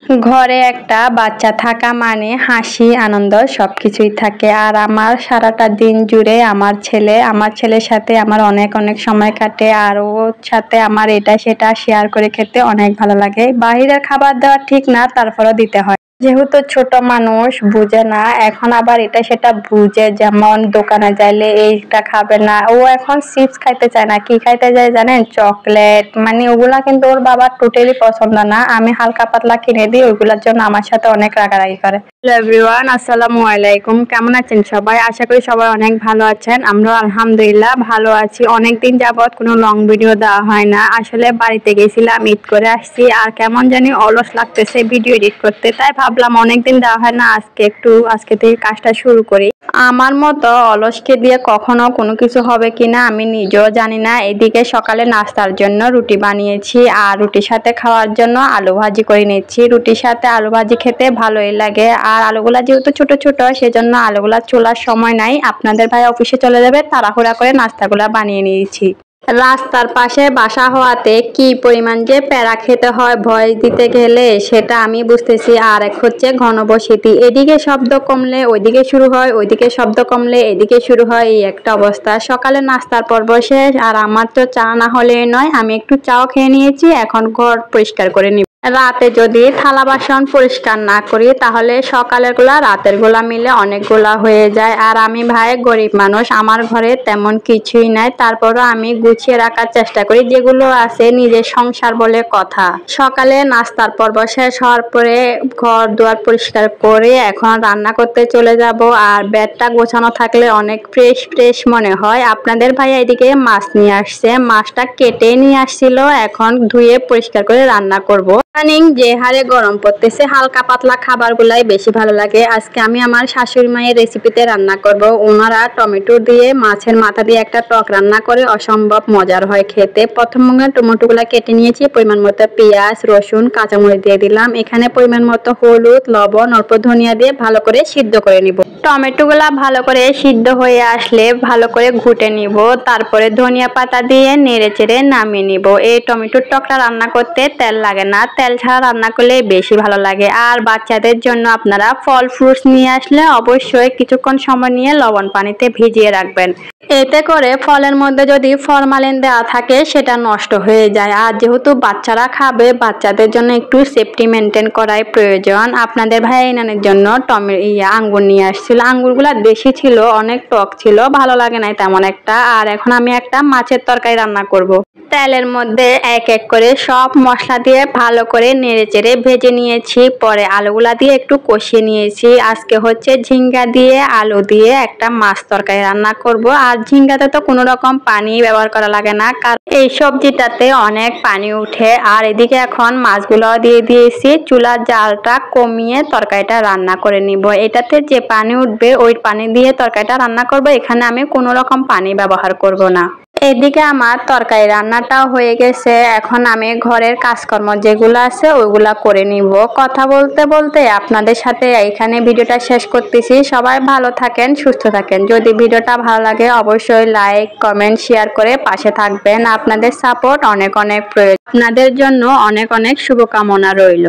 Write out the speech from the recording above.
ঘরে একটা বাচ্চা থাকা মানে হাসি আনন্দ সবকিছুই থাকে। আর আমার সারাটা দিন জুড়ে আমার ছেলের সাথে আমার অনেক অনেক সময় কাটে। আর ওর সাথে আমার এটা সেটা শেয়ার করে খেতে অনেক ভালো লাগে। বাহিরের খাবার দেওয়া ঠিক না, তারপরেও দিতে হয়, যেহেতু ছোট মানুষ বুঝে না। এখন আবার এটা সেটা বুঝে, যেমন দোকানে যাইলে এইটা খাবে না, ও এখন চিপস খাইতে চায় না, কি খাইতে চায় জানেন? চকলেট। মানে ওগুলা কিন্তু ওর বাবার টোটালি পছন্দ না। আমি হালকা পাতলা কিনে দিই, ওইগুলোর জন্য আমার সাথে অনেক রাগারাগি করে। হ্যালো এভরিওয়ান, আসসালামু আলাইকুম। কেমন আছেন সবাই? আশা করি সবাই অনেক ভালো আছেন। আমরা আলহামদুলিল্লাহ ভালো আছি। অনেকদিন যাবত কোনো লং ভিডিও দেওয়া হয় না। আসলে বাড়িতে গেছিলাম, ঈদ করে আসছি, আর কেমন জানি অলস লাগতেছে ভিডিও এডিট করতে, তাই ভাবলাম অনেকদিন দেওয়া হয় না, আজকে থেকে কাজটা শুরু করি। আমার মতো অলসকে দিয়ে কখনো কোনো কিছু হবে কিনা আমি নিজেও জানি না। এদিকে সকালে নাস্তার জন্য রুটি বানিয়েছি, আর রুটির সাথে খাওয়ার জন্য আলু ভাজি করে নিচ্ছি। রুটির সাথে আলু ভাজি খেতে ভালোই লাগে। আর আলুগুলা যেহেতু ছোট ছোট, সেজন্য আলুগুলা চোলার সময় নাই। আপনাদের ভাই অফিসে চলে যাবে, তাড়াহুড়া করে নাস্তাগুলা বানিয়ে নিয়েছি। রাস্তার পাশে বাসা হওয়াতে কি পরিমাণ যে প্যারা খেতে হয় ভয়েস দিতে গেলে, সেটা আমি বুঝতেছি। আর এক হচ্ছে ঘনবসতি, এদিকে শব্দ কমলে ওইদিকে শুরু হয়, ওইদিকে শব্দ কমলে এদিকে শুরু হয়, এই একটা অবস্থা। সকালে নাস্তার পর্ব শেষ, আর আমার তো চা না হলে নয়। আমি একটু চাও খেয়ে নিয়েছি, এখন ঘর পরিষ্কার করে নিব। রাতে যদি থালা বাসন পরিষ্কার না করি, তাহলে সকালের গুলা রাতের গুলা মিলে অনেকগুলা হয়ে যায়। আর আমি ভাই গরিব মানুষ, আমার ঘরে তেমন কিছুই নাই, তারপরও আমি গুছিয়ে রাখার চেষ্টা করি যেগুলো আছে, নিজের সংসার বলে কথা। সকালে নাস্তার পর্ব শেষ হওয়ার পরে ঘর দুয়ার পরিষ্কার করে এখন রান্না করতে চলে যাব। আর বেডটা গোছানো থাকলে অনেক ফ্রেশ ফ্রেশ মনে হয়। আপনাদের ভাই এদিকে মাছ নিয়ে আসছে, মাছটা কেটে নিয়ে আসছিল, এখন ধুয়ে পরিষ্কার করে রান্না করব। যে হারে গরম পড়তেছে, হালকা পাতলা খাবারগুলাই বেশি ভালো লাগে। আজকে আমি আমার শাশুড়ি মায়ের রেসিপিতে রান্না করব। ওনারা টমেটো দিয়ে মাছের মাথা দিয়ে একটা টক রান্না করে, অসম্ভব মজার হয় খেতে। প্রথমে টমেটোগুলা কেটে নিয়েছি, পরিমাণ মতো পেঁয়াজ রসুন কাঁচামরিচ দিয়ে দিলাম, এখানে পরিমাণ মতো হলুদ লবণ অল্প ধনিয়া দিয়ে ভালো করে সিদ্ধ করে নিব। টমেটোগুলা ভালো করে সিদ্ধ হয়ে আসলে ভালো করে ঘুটে নিব, তারপরে ধনিয়া পাতা দিয়ে নেড়ে চেড়ে নামিয়ে নিব। এই টমেটোর টকটা রান্না করতে তেল লাগে না, তেল ছাড়া রান্না করলে বেশি ভালো লাগে। আর বাচ্চাদের জন্য আপনারা ফল ফ্রুটস নিয়ে আসলে অবশ্যই কিছুক্ষণ সময় নিয়ে লবণ পানিতে ভিজিয়ে রাখবেন। এতে করে ফলের মধ্যে যদি ফরমালিন দেওয়া থাকে সেটা নষ্ট হয়ে যায়। আর যেহেতু বাচ্চারা খাবে, বাচ্চাদের জন্য একটু সেফটি মেনটেন করাই প্রয়োজন। আপনাদের ভাই এনানের জন্য আঙ্গুর নিয়ে আসছিল, আঙ্গুরগুলা দেশি ছিল, অনেক টক ছিল, ভালো লাগে নাই তেমন একটা। আর এখন আমি একটা মাছের তরকারি রান্না করব। তেলের মধ্যে এক এক করে সব মশলা দিয়ে ভালো করে নেড়ে চেড়ে ভেজে নিয়েছি, পরে আলুগুলা দিয়ে একটু কষিয়ে নিয়েছি। আজকে হচ্ছে ঝিঙ্গা দিয়ে আলু দিয়ে একটা মাছ তরকারি রান্না করব। আর ঝিঙ্গাতে তো কোনো রকম পানি ব্যবহার করা লাগে না, কারণ এই সবজিটাতে অনেক পানি উঠে। আর এদিকে এখন মাছগুলো দিয়ে দিয়েছি, চুলার জালটা কমিয়ে তরকারিটা রান্না করে নিব। এটাতে যে পানি উঠবে ওই পানি দিয়ে তরকারিটা রান্না করব, এখানে আমি কোনো রকম পানি ব্যবহার করব না। এদিকে আমার তরকারি রান্নাটাও হয়ে গেছে, এখন আমি ঘরের কাজকর্ম যেগুলো আছে ওইগুলা করে নিব। কথা বলতে বলতে আপনাদের সাথে এখানে ভিডিওটা শেষ করতেছি। সবাই ভালো থাকেন, সুস্থ থাকেন। যদি ভিডিওটা ভালো লাগে অবশ্যই লাইক কমেন্ট শেয়ার করে পাশে থাকবেন। আপনাদের সাপোর্ট অনেক অনেক প্রয়োজন। আপনাদের জন্য অনেক অনেক শুভকামনা রইল।